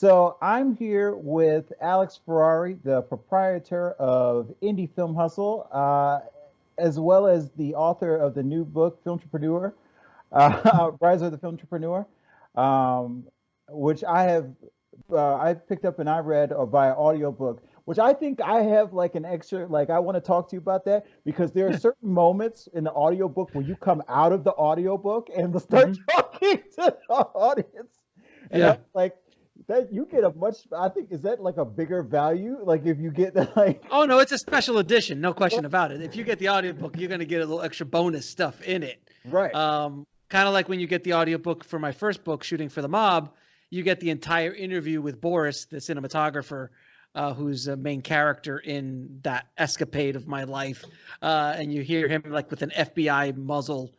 So I'm here with Alex Ferrari, the proprietor of Indie Film Hustle, as well as the author of the new book, Filmtrepreneur, Rise of the Filmtrepreneur, um, which I picked up and I read via audiobook, which I think I have like an extra, like I want to talk to you about that because there are certain moments in the audiobook where you come out of the audiobook and start Hmm. talking to the audience. And I Yeah. was like, that you get a much, I think, is that like a bigger value? Like if you get like, Oh no, it's a special edition, no question about it. If you get the audiobook, you're gonna get a little extra bonus stuff in it. right. Kind of like when you get the audiobook for my first book, Shooting for the Mob, you get the entire interview with Boris, the cinematographer, who's a main character in that escapade of my life. And you hear him like with an FBI muzzle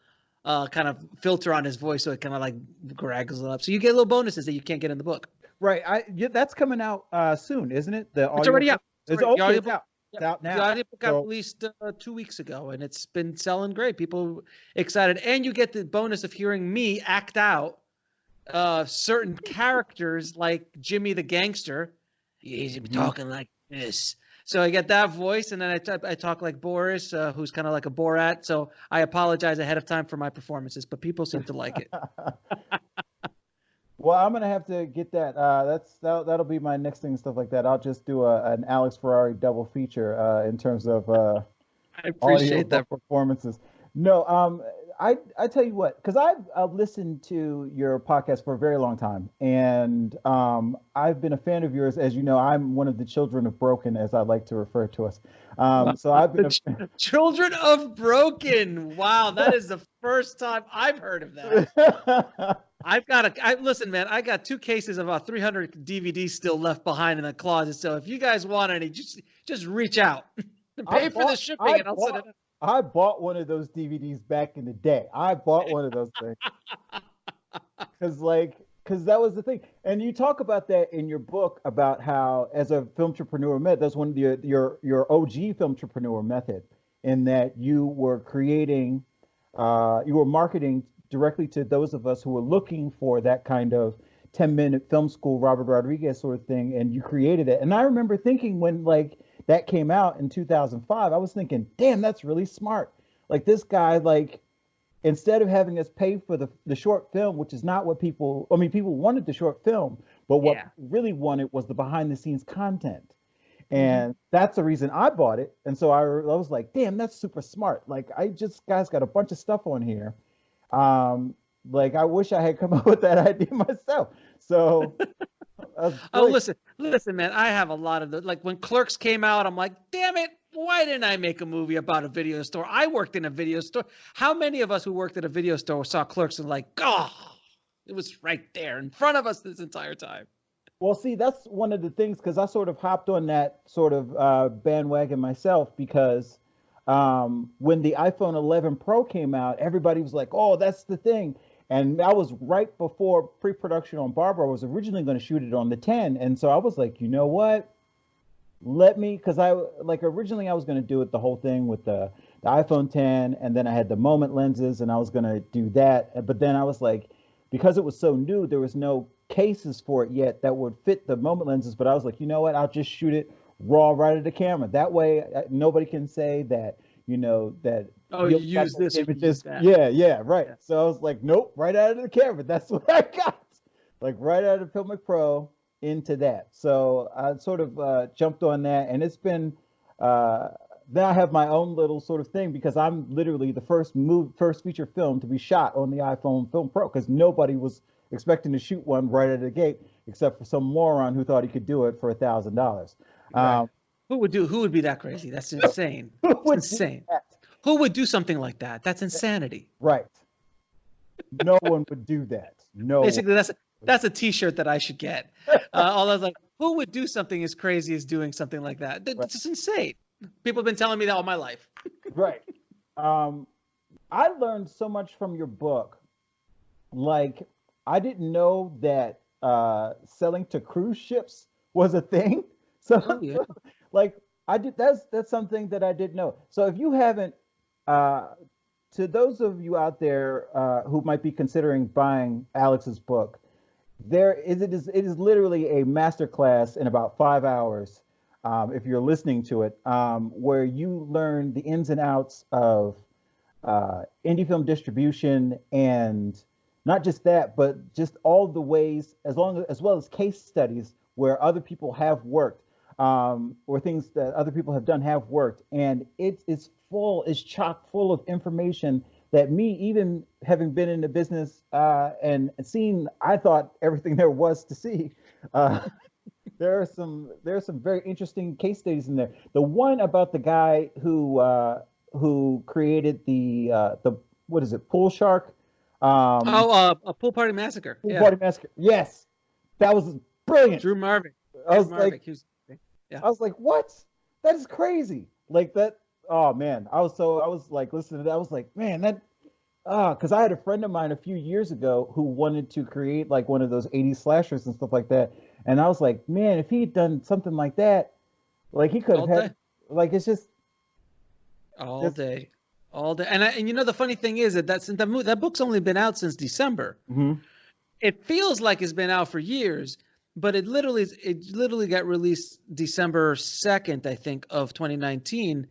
kind of filter on his voice, so it kind of like graggles it up. So you get little bonuses that you can't get in the book. Right. Yeah, that's coming out soon, isn't it? The It's already audiobook. out. It's The okay, it's audiobook. out. It's Yep. out The now. audiobook got So released 2 weeks ago, and it's been selling great. People excited, and you get the bonus of hearing me act out certain characters, like Jimmy the gangster. He's mhm. talking like this. So I get that voice, and then I talk like Boris, who's kind of like a Borat. So I apologize ahead of time for my performances, but people seem to like it. Well, I'm gonna have to get that. That'll be my next thing and stuff like that. I'll just do an Alex Ferrari double feature in terms of I appreciate that. audiobook performances. No, I tell you what, because I've listened to your podcast for a very long time, and I've been a fan of yours. As you know, I'm one of the children of Broken, as I like to refer to us. Wow. So I've The been Children of Broken. Wow, that is the first time I've heard of that. a Listen, man, I got 2 cases of about 300 DVDs still left behind in the closet. So if you guys want any, just reach out. I Pay for the bought I shipping and I'll send bought it. I bought one of those DVDs back in the day. I bought one of those things because that was the thing. And you talk about that in your book about how as a film entrepreneur method, that's one of your OG film entrepreneur method in that you were marketing directly to those of us who were looking for that kind of 10-minute film school Robert Rodriguez sort of thing, and you created it. And I remember thinking when like that came out in 2005, I was thinking, damn, that's really smart. Like this guy, like instead of having us pay for the short film, which is not what people, I mean, people wanted the short film, but what Yeah. people really wanted was the behind the scenes content. Hmm. And that's the reason I bought it. And so I was like, damn, that's super smart. Like, guys got a bunch of stuff on here. Um, like, I wish I had come up with that idea myself. So I was Oh, really, listen, man. I have a lot of the like when Clerks came out. I'm like, damn it. Why didn't I make a movie about a video store? I worked in a video store. How many of us who worked at a video store saw Clerks and like, oh, it was right there in front of us this entire time? well, see, that's one of the things because I sort of hopped on that sort of bandwagon myself because when the iPhone 11 Pro came out, everybody was like, "Oh, that's the thing." And that was right before pre-production on Barbara. I was originally going to shoot it on the 10, and so I was like, you know what? Let me, because I like originally I was going to do it the whole thing with the iPhone 10, and then I had the moment lenses, and I was going to do that. But then I was like, because it was so new, there was no cases for it yet that would fit the moment lenses. But I was like, you know what? I'll just shoot it raw right at the camera. That way, nobody can say that that Oh, you you only got use those this or you use images. that. Yeah, yeah, right. Yeah. So I was like, nope, right out of the camera. That's what I got. Like right out of Filmic Pro into that. So I sort of jumped on that, and it's been. Uh, then I have my own little sort of thing because I'm literally the first feature film to be shot on the iPhone Film Pro because nobody was expecting to shoot one right out of the gate except for some moron who thought he could do it for $1,000. Right. Um, Who would be that crazy? That's insane. who It's would do insane. that? Who would do something like that? That's insanity. Right. No one would do that. No one. Basically, that's a T-shirt that I should get. All I was like, who would do something as crazy as doing something like that? Right. It's just insane. People have been telling me that all my life. Right. Um, I learned so much from your book. Like, I didn't know that selling to cruise ships was a thing. Oh So, yeah. like, that's something that I didn't know. So, if you haven't, uh, to those of you out there who might be considering buying Alex's book, it is literally a master class in about 5 hours, if you're listening to it, where you learn the ins and outs of indie film distribution, and not just that, but just all the ways, as well as case studies where other people have worked, or things that other people have done have worked, and it's chock full of information that me, even having been in the business and seen, I thought everything there was to see. Uh, there are some very interesting case studies in there. The one about the guy who created the what is it, Pool Shark, um, A Pool Party Massacre. Pool Yeah. Party Massacre. Yes, that was brilliant. Drew Marvick. I Drew was like, Marvick. He was, yeah. I was like, what? That is crazy. Like that. Oh man, I was like listening to that. I was like, man, that because I had a friend of mine a few years ago who wanted to create like one of those 80s slashers and stuff like that. And I was like, man, if he'd done something like that, like he could All have day. had, like it's just, All just day. All day. And you know, the funny thing is that book's only been out since December. mhm. It feels like it's been out for years, but it literally got released December 2nd, I think, of 2019.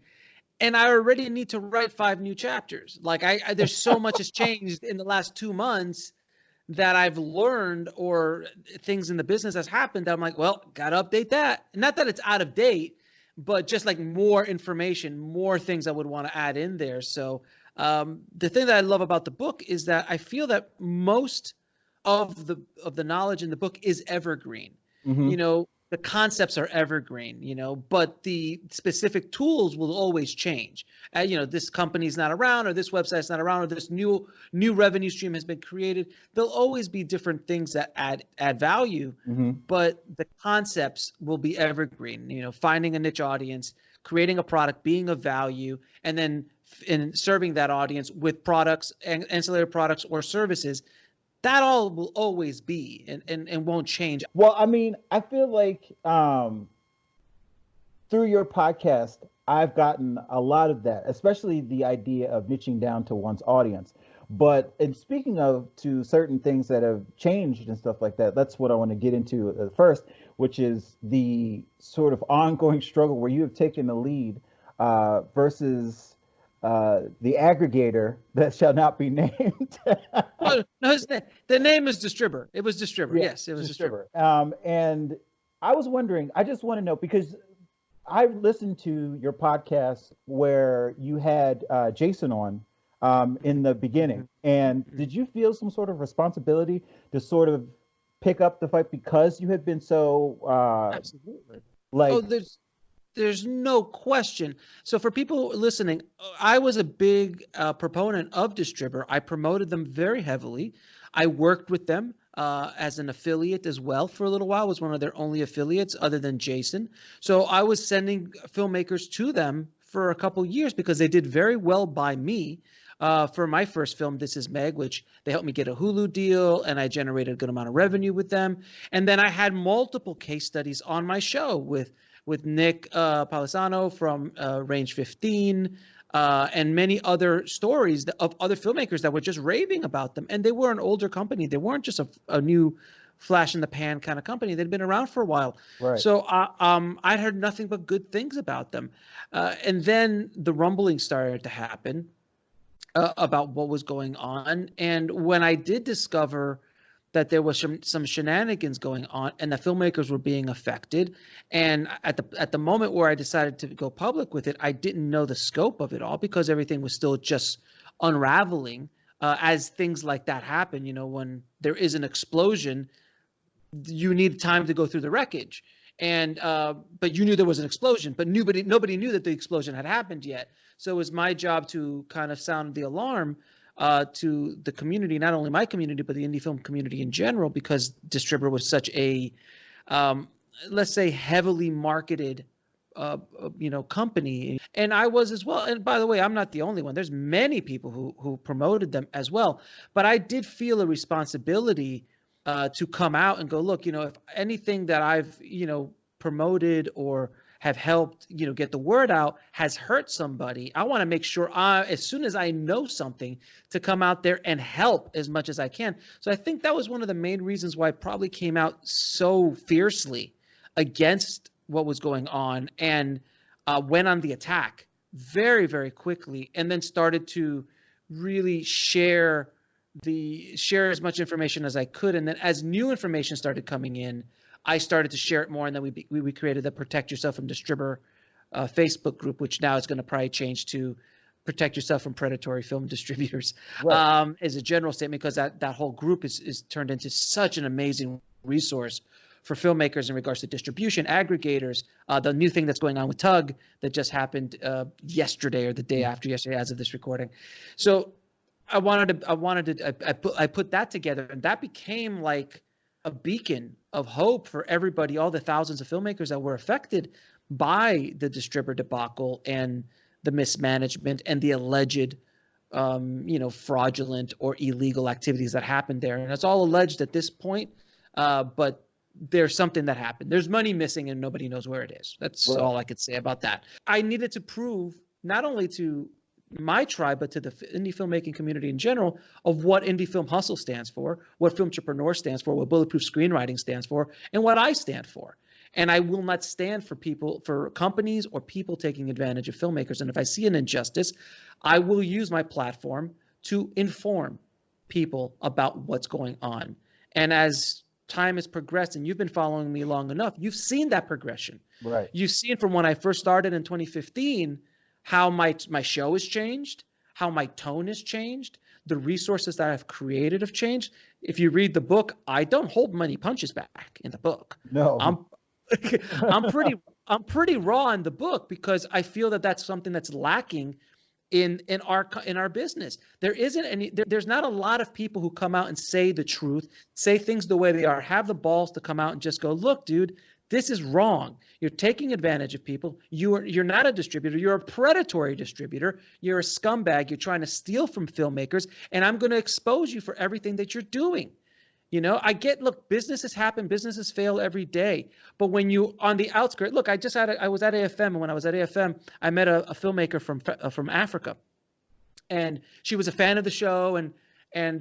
And I already need to write 5 new chapters. Like there's so much has changed in the last 2 months that I've learned, or things in the business has happened that I'm like, well, gotta update that. Not that it's out of date, but just like more information, more things I would want to add in there. So the thing that I love about the book is that I feel that most of the knowledge in the book is evergreen. Mhm. The concepts are evergreen, but the specific tools will always change. This company's not around, or this website's not around, or this new revenue stream has been created. There'll always be different things that add value, Mhm. but the concepts will be evergreen. Finding a niche audience, creating a product, being of value, and then in serving that audience with products and ancillary products or services. That all will always be and won't change. Well, I mean, I feel like through your podcast, I've gotten a lot of that, especially the idea of niching down to one's audience. But in speaking of to certain things that have changed and stuff like that, that's what I want to get into first, which is the sort of ongoing struggle where you have taken the lead versus the aggregator that shall not be named. Oh, no, the name is Distributor. It was Distributor. Yeah, Yes, it was Distributor. distributor. And I was wondering, I just want to know because I listened to your podcast where you had Jason on in the beginning. And Mhm. did you feel some sort of responsibility to sort of pick up the fight because you had been so Absolutely. Oh, like, there's no question. So for people listening, I was a big proponent of Distributor. I promoted them very heavily. I worked with them as an affiliate as well for a little while. I was one of their only affiliates other than Jason. So I was sending filmmakers to them for a couple years because they did very well by me. For my first film, This Is Meg, which they helped me get a Hulu deal, and I generated a good amount of revenue with them. And then I had multiple case studies on my show with Nick Palisano from Range 15, and many other stories of other filmmakers that were just raving about them. And they were an older company. They weren't just a new flash in the pan kind of company. They'd been around for a while. right. So I'd heard nothing but good things about them. And then the rumbling started to happen about what was going on. And when I did discover that there was some shenanigans going on and the filmmakers were being affected, and at the moment where I decided to go public with it, I didn't know the scope of it all because everything was still just unraveling. As things like that happen, when there is an explosion, you need time to go through the wreckage. And but you knew there was an explosion, but nobody knew that the explosion had happened yet. So it was my job to kind of sound the alarm to the community, not only my community, but the indie film community in general, because Distributor was such a, let's say, heavily marketed, company. And I was as well. And by the way, I'm not the only one. There's many people who promoted them as well. But I did feel a responsibility to come out and go, look, if anything that I've, promoted or have helped, get the word out, has hurt somebody, I want to make sure as soon as I know something, to come out there and help as much as I can. So I think that was one of the main reasons why I probably came out so fiercely against what was going on, and went on the attack very, very quickly, and then started to really share as much information as I could. And then as new information started coming in, I started to share it more. And then we created the Protect Yourself from Distributor Facebook group, which now is going to probably change to Protect Yourself from Predatory Film Distributors, right, as a general statement, because that whole group is turned into such an amazing resource for filmmakers in regards to distribution, aggregators, the new thing that's going on with Tug that just happened yesterday or the day after yesterday as of this recording. So I put that together, and that became like a beacon of hope for everybody, all the thousands of filmmakers that were affected by the distributor debacle and the mismanagement and the alleged, fraudulent or illegal activities that happened there. And it's all alleged at this point, but there's something that happened. There's money missing and nobody knows where it is. That's all I could say about that. I needed to prove not only to my tribe, but to the indie filmmaking community in general, of what Indie Film Hustle stands for, what Filmtrepreneur stands for, what Bulletproof Screenwriting stands for, and what I stand for. And I will not stand for companies or people taking advantage of filmmakers. And if I see an injustice, I will use my platform to inform people about what's going on. And as time has progressed, and you've been following me long enough, you've seen that progression. Right. You've seen from when I first started in 2015 how my show has changed, how my tone has changed, the resources that I've created have changed. If you read the book, I don't hold many punches back in the book. No, I'm pretty raw in the book, because I feel that that's something that's lacking in our business. There's not a lot of people who come out and say the truth, say things the way they are, have the balls to come out and just go, look, dude, this is wrong. You're taking advantage of people. You're not a distributor. You're a predatory distributor. You're a scumbag. You're trying to steal from filmmakers, and I'm going to expose you for everything that you're doing. Look, businesses happen, businesses fail every day. But when you on the outskirts, look, I was at AFM, and when I was at AFM, I met a filmmaker from Africa, and she was a fan of the show. And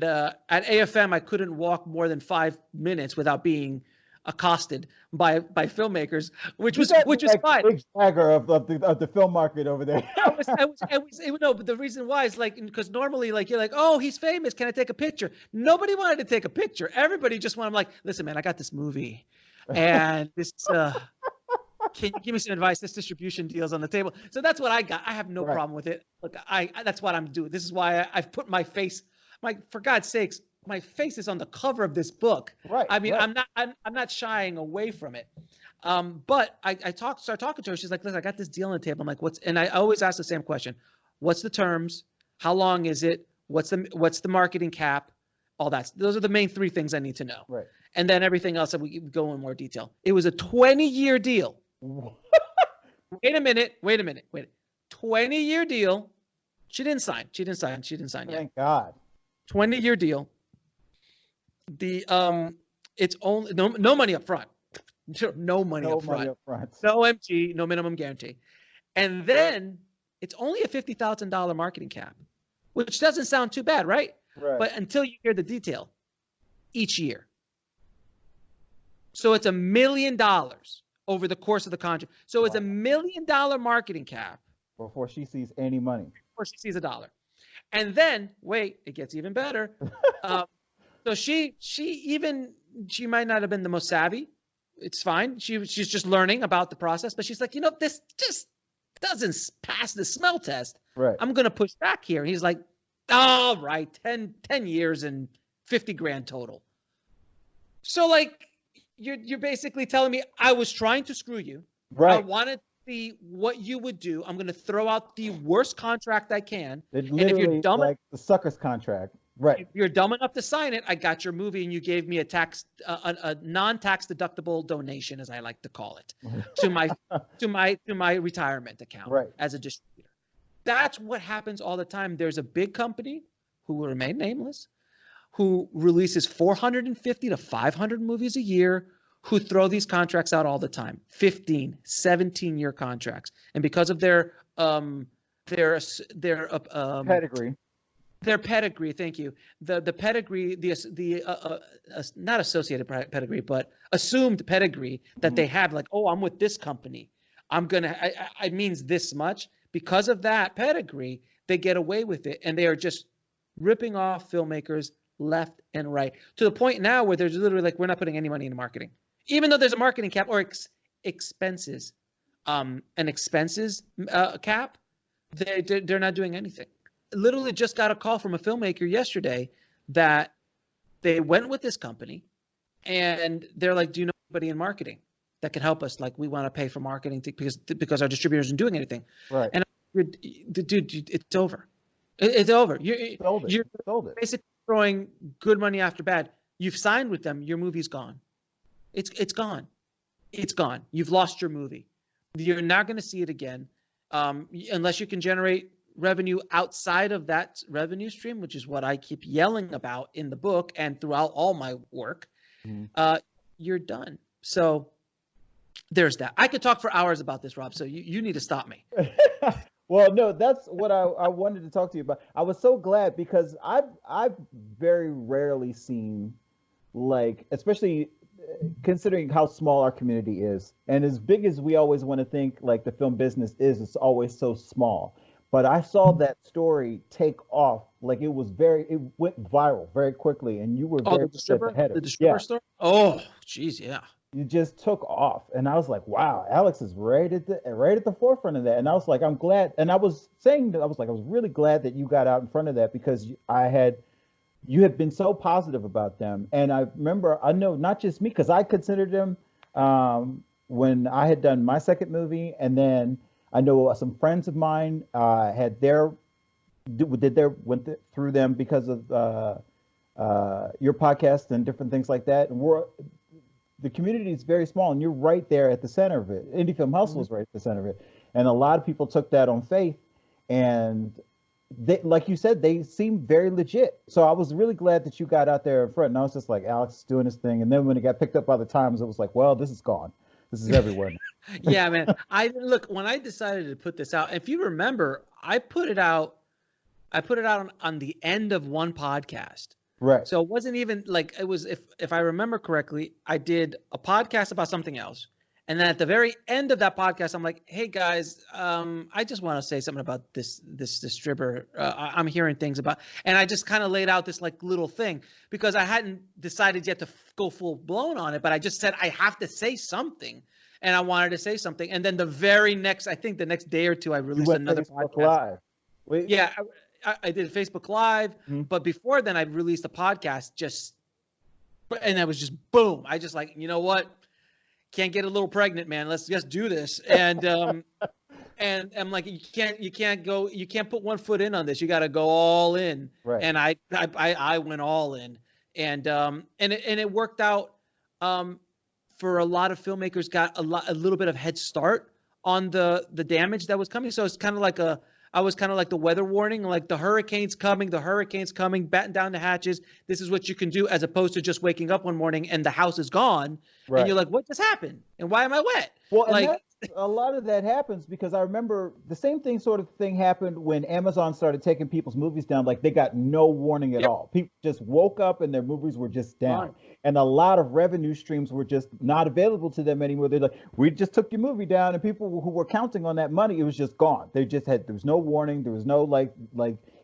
at AFM, I couldn't walk more than 5 minutes without being accosted by filmmakers, which was fine. Big swagger of the film market over there. No, but the reason why is because normally you're like, oh, he's famous, can I take a picture? Nobody wanted to take a picture. Everybody just wanted, like, listen, man, I got this movie, and this can you give me some advice? This distribution deal's on the table. So that's what I got. I have no problem with it. Look, that's what I'm doing. This is why I've put my face. For God's sakes, my face is on the cover of this book. Right. I mean, right. I'm not shying away from it. But I start talking to her. She's like, listen, I got this deal on the table. I'm like, and I always ask the same question. What's the terms? How long is it? What's the marketing cap? All that. Those are the main 3 things I need to know. Right. And then everything else, we go in more detail. It was a 20-year deal. Wait a minute. 20-year deal. She didn't sign yet. Thank God. 20-year deal. It's only no money up front. No money up front. No MG, no minimum guarantee. And then it's only a $50,000 marketing cap, which doesn't sound too bad, right? Right. But until you hear the detail, each year. So it's $1 million over the course of the contract. So it's $1 million marketing cap before she sees any money. Before she sees a dollar. And then, wait, it gets even better. So she might not have been the most savvy. It's fine. She's just learning about the process, but she's like, this just doesn't pass the smell test. Right. I'm going to push back here. And he's like, all right, 10 years and $50,000 total. So you're basically telling me I was trying to screw you. Right. I wanted to see what you would do. I'm going to throw out the worst contract I can. It and if you're dumb, like the sucker's contract. Right. If you're dumb enough to sign it, I got your movie, and you gave me a non-tax deductible donation, as I like to call it, to my retirement account as a distributor. That's what happens all the time. There's a big company who will remain nameless, who releases 450 to 500 movies a year, who throw these contracts out all the time, 15, 17-year contracts. And because of their pedigree. Their pedigree, thank you. The pedigree, not associated pedigree, but assumed pedigree that they have, like, oh, I'm with this company. It means this much. Because of that pedigree, they get away with it, and they are just ripping off filmmakers left and right, to the point now where there's literally like, we're not putting any money into marketing, even though there's a marketing cap or expenses, an expenses cap. They're not doing anything. Literally just got a call from a filmmaker yesterday that they went with this company, and they're like, do you know anybody in marketing that can help us? Like, we want to pay for marketing because our distributor isn't doing anything. Right. And dude, it's over. It's over. You're basically throwing good money after bad. You've signed with them. Your movie's gone. It's gone. It's gone. You've lost your movie. You're not going to see it again unless you can generate revenue outside of that revenue stream, which is what I keep yelling about in the book and throughout all my work. You're done. So there's that. I could talk for hours about this, Rob, so you need to stop me. Well, no, that's what I wanted to talk to you about. I was so glad because I've very rarely seen, like, especially considering how small our community is, and as big as we always want to think like the film business is, it's always so small. But I saw that story take off, like it went viral very quickly, and you were very much at the head of it. The distributor story? Oh, geez, yeah. You just took off, and I was like, "Wow, Alex is right at the forefront of that." And I was like, "I'm glad." And I was saying that I was really glad that you got out in front of that because you had been so positive about them. And I remember, I know not just me, because I considered them when I had done my second movie, and then I know some friends of mine went through them because of your podcast and different things like that. And the community is very small, and you're right there at the center of it. Indie Film Hustle is right at the center of it, and a lot of people took that on faith, and they, like you said, they seem very legit. So I was really glad that you got out there in front, and I was just like, Alex is doing his thing. And then when it got picked up by the Times, it was like, well, this is gone. This is everywhere. Yeah, man. When I decided to put this out, if you remember, I put it out on the end of one podcast. Right. So it wasn't even like, it was, if I remember correctly, I did a podcast about something else. And then at the very end of that podcast, I'm like, hey guys, I just want to say something about this distributor. I'm hearing things about, and I just kind of laid out this like little thing because I hadn't decided yet to go full blown on it, but I just said I have to say something, and I wanted to say something. And then the next day or two, I released another Facebook podcast. Live. Yeah, I did Facebook Live, but before then I released a podcast and that was just boom. I just like, you know what? Can't get a little pregnant, man. Let's just do this. And and I'm like, you can't put one foot in on this. You got to go all in. Right. And I went all in, and it worked out. For a lot of filmmakers, got a little bit of head start on the damage that was coming. So it's kind of like I was kind of like the weather warning, like the hurricane's coming, batten down the hatches. This is what you can do, as opposed to just waking up one morning and the house is gone. Right. And you're like, what just happened? And why am I wet? Well, like, a lot of that happens because I remember the same sort of thing happened when Amazon started taking people's movies down. Like, they got no warning at all. People just woke up and their movies were just down. And a lot of revenue streams were just not available to them anymore. They're like, we just took your movie down, and people who were counting on that money, it was just gone. There was no warning. There was no like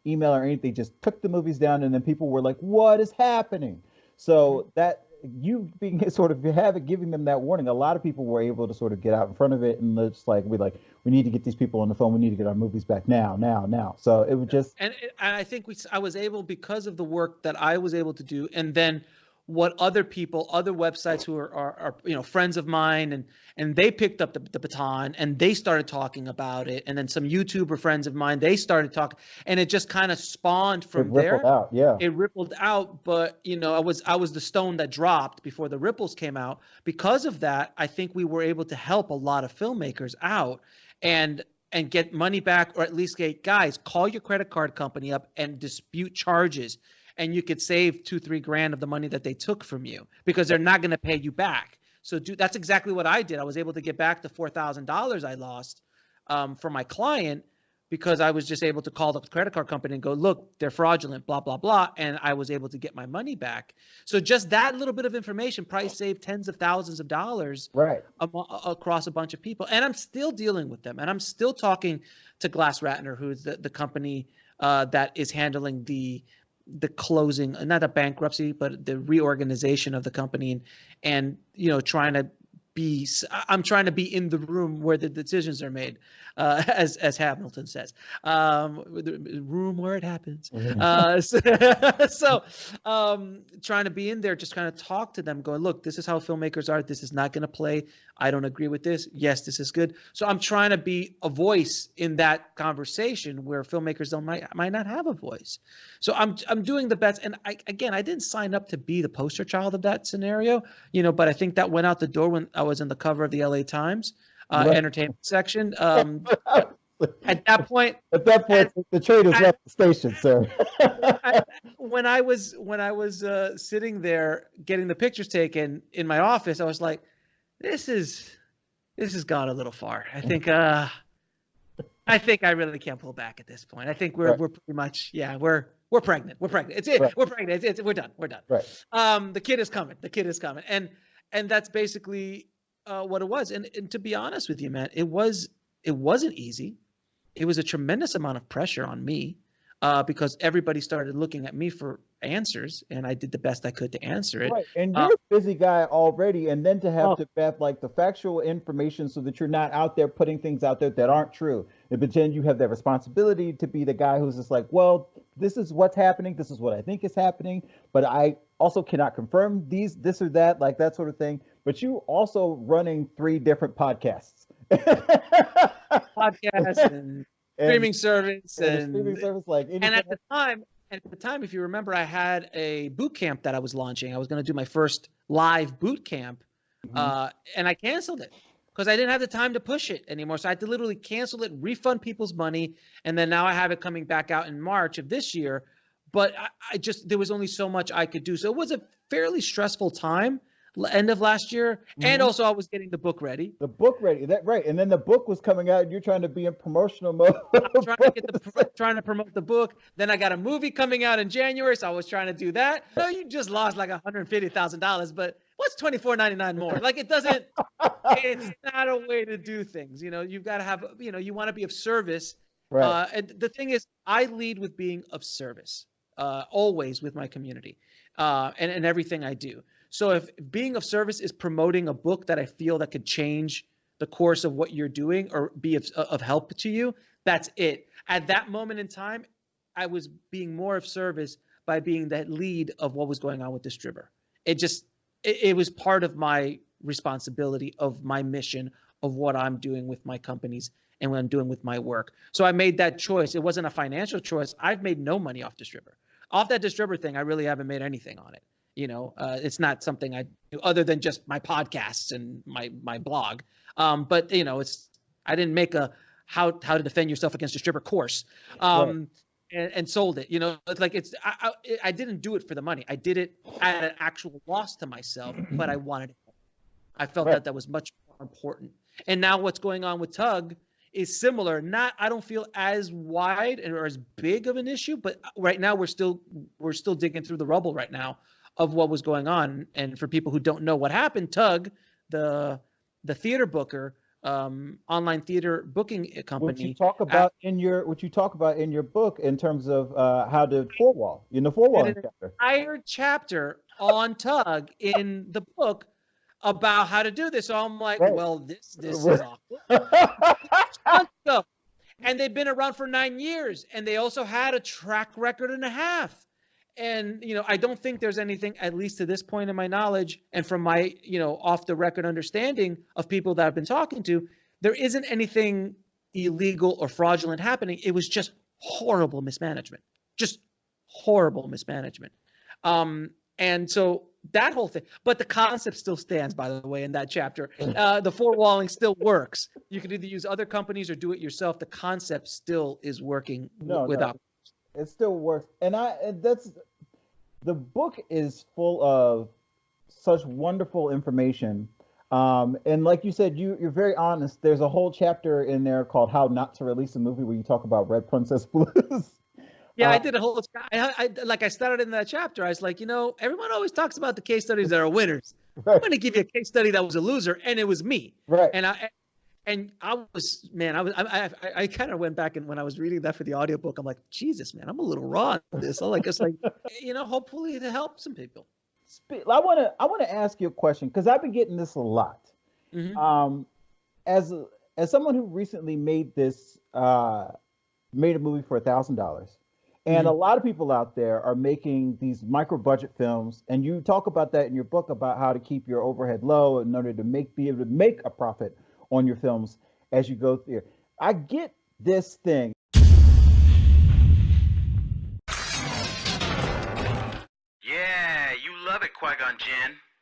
email or anything. They just took the movies down, and then people were like, what is happening? So that you being sort of giving them that warning, a lot of people were able to sort of get out in front of it, and it's like, we need to get these people on the phone. We need to get our movies back now. So it was just, and I think I was able, because of the work that I was able to do, and then what other websites who are friends of mine, and they picked up the baton and they started talking about it, and then some YouTuber friends of mine, they started talking, and it just kind of spawned from there. It rippled out, but I was the stone that dropped before the ripples came out. Because of that, I think we were able to help a lot of filmmakers out and get money back, or at least get, guys, call your credit card company up and dispute charges. And you could save $2-3 grand of the money that they took from you, because they're not going to pay you back. So that's exactly what I did. I was able to get back the $4,000 I lost from my client because I was just able to call the credit card company and go, look, they're fraudulent, blah, blah, blah. And I was able to get my money back. So just that little bit of information probably saved tens of thousands of dollars Right. across a bunch of people. And I'm still dealing with them. And I'm still talking to GlassRatner, who's the company that is handling the closing, not a bankruptcy, but the reorganization of the company, and I'm trying to be in the room where the decisions are made, as Hamilton says, the room where it happens. So trying to be in there, just kind of talk to them, going, look, this is how filmmakers are. This is not going to play. I don't agree with this. Yes, this is good. So I'm trying to be a voice in that conversation where filmmakers might not have a voice. So I'm doing the best. And I didn't sign up to be the poster child of that scenario, but I think that went out the door when I was in the cover of the LA Times entertainment section. At that point, the train has left the station, sir. when I was sitting there getting the pictures taken in my office, I was like, this has gone a little far. I think I really can't pull back at this point. I think we're pretty much, we're pregnant. We're pregnant. It's it. Right. We're pregnant. We're done. We're done. Right. The kid is coming. And that's basically what it was. And to be honest with you, man, it wasn't easy. It was a tremendous amount of pressure on me because everybody started looking at me for answers, and I did the best I could to answer it. Right. And you're a busy guy already, and then to have to have like the factual information so that you're not out there putting things out there that aren't true. And pretend you have that responsibility to be the guy who's just like, well, this is what's happening. This is what I think is happening, but I also cannot confirm this or that, like that sort of thing. But you also running 3 different podcasts. And streaming service and streaming service, like, and at the time, if you remember, I had a boot camp that I was launching. I was going to do my first live boot camp, and I canceled it because I didn't have the time to push it anymore. So I had to literally cancel it, refund people's money, and then now I have it coming back out in March of this year. But there was only so much I could do. So it was a fairly stressful time, end of last year, and also I was getting the book ready. That right, and then the book was coming out, and you're trying to be in promotional mode. trying to promote the book. Then I got a movie coming out in January, so I was trying to do that. So you just lost like $150,000, but what's $24.99 more? Like it doesn't. It's not a way to do things. You've got to have. You want to be of service. Right. And the thing is, I lead with being of service, always with my community, and everything I do. So if being of service is promoting a book that I feel that could change the course of what you're doing or be of help to you, that's it. At that moment in time, I was being more of service by being that lead of what was going on with Distribber. It was part of my responsibility, of my mission, of what I'm doing with my companies and what I'm doing with my work. So I made that choice. It wasn't a financial choice. I've made no money off Distribber. Off that Distribber thing, I really haven't made anything on it. It's not something I do other than just my podcasts and my blog. But I didn't make a how to defend yourself against Distribber course, and sold it. It's like I didn't do it for the money. I did it at an actual loss to myself, but I wanted it. I felt that was much more important. And now what's going on with Tug is similar. I don't feel as wide or as big of an issue, but right now we're still digging through the rubble right now of what was going on. And for people who don't know what happened, Tug, the theater booker, online theater booking company, which you talk about in your book in terms of how to four-wall, four-walling chapter. Entire chapter on Tug in the book about how to do this. So I'm like, well, this is awkward. And they've been around for 9 years, and they also had a track record and a half. And, I don't think there's anything, at least to this point in my knowledge and from my, off the record understanding of people that I've been talking to, there isn't anything illegal or fraudulent happening. It was just horrible mismanagement, and so that whole thing, but the concept still stands, by the way, in that chapter. The four-walling still works. You can either use other companies or do it yourself. The concept still is working without. It still works. And the book is full of such wonderful information. And like you said, you're very honest. There's a whole chapter in there called "How Not to Release a Movie," where you talk about Red Princess Blues. Yeah, I did a whole. I started in that chapter. I was like, everyone always talks about the case studies that are winners. I'm Right, going to give you a case study that was a loser, and it was me. right. And I was, man, I kind of went back, and when I was reading that for the audiobook, I'm like, Jesus, man, I'm a little raw on this. I like, it's like, hopefully to help some people. I want to ask you a question because I've been getting this a lot. Hmm. Um, as as someone who recently made a movie for $1,000, and a Hmm. lot of people out there are making these micro budget films, and you talk about that in your book about how to keep your overhead low in order to be able to make a profit on your films as you go through. I get this thing. Yeah, you love it, Qui-Gon Jinn.